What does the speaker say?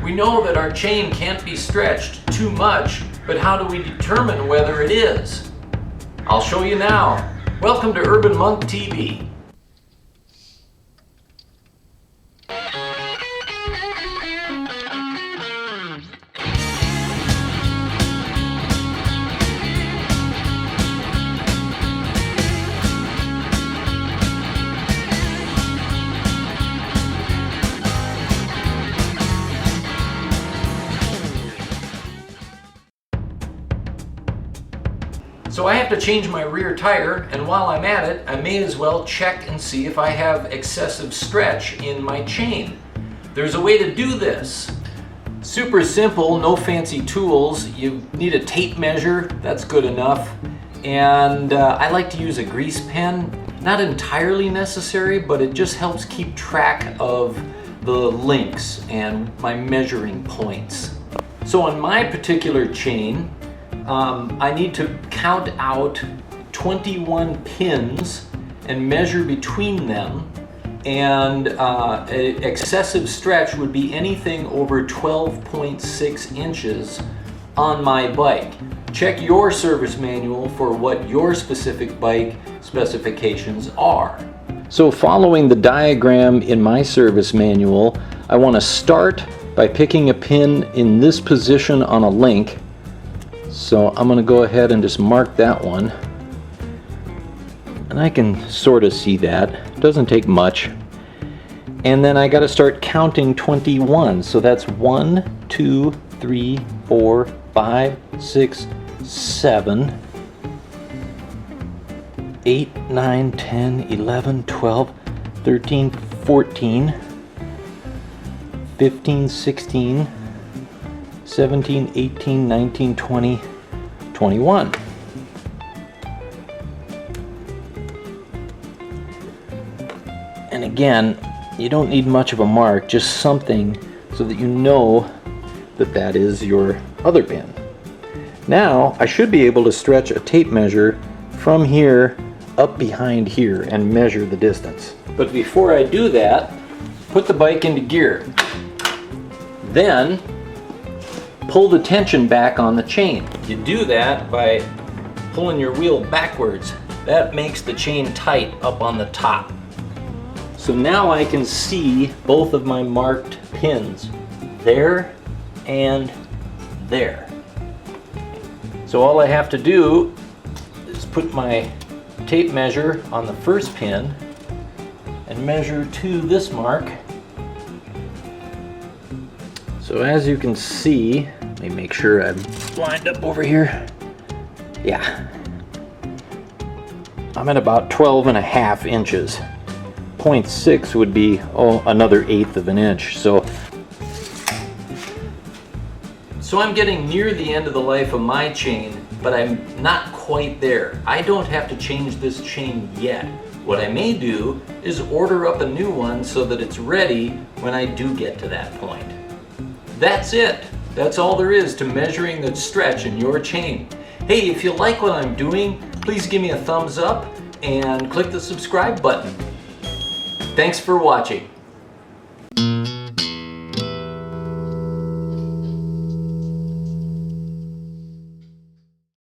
We know that our chain can't be stretched too much, but how do we determine whether it is? I'll show you now. Welcome to Urban Monk TV. So I have to change my rear tire, and while I'm at it, I may as well check and see if I have excessive stretch in my chain. There's a way to do this. Super simple, no fancy tools. You need a tape measure, that's good enough. And I like to use a grease pen. Not entirely necessary, but it just helps keep track of the links and my measuring points. So on my particular chain, I need to count out 21 pins and measure between them, and excessive stretch would be anything over 12.6 inches on my bike. Check your service manual for what your specific bike specifications are. So following the diagram in my service manual, I want to start by picking a pin in this position on a link. So I'm going to go ahead and just mark that one, and I can sort of see that. It doesn't take much. And then I got to start counting 21. So that's 1, 2, 3, 4, 5, 6, 7, 8, 9, 10, 11, 12, 13, 14, 15, 16, 17, 18, 19, 20, 21. And again, you don't need much of a mark, just something so that you know that that is your other pin. Now, I should be able to stretch a tape measure from here up behind here and measure the distance. But before I do that, put the bike into gear. Then, pull the tension back on the chain. You do that by pulling your wheel backwards. That makes the chain tight up on the top. So now I can see both of my marked pins, there and there. So all I have to do is put my tape measure on the first pin and measure to this mark. So as you can see, let me make sure I'm lined up over here. Yeah. I'm at about 12.5 inches. 0.6 would be, another 1/8 of an inch. So I'm getting near the end of the life of my chain, but I'm not quite there. I don't have to change this chain yet. What I may do is order up a new one so that it's ready when I do get to that point. That's it. That's all there is to measuring the stretch in your chain. Hey, if you like what I'm doing, please give me a thumbs up and click the subscribe button. Thanks for watching.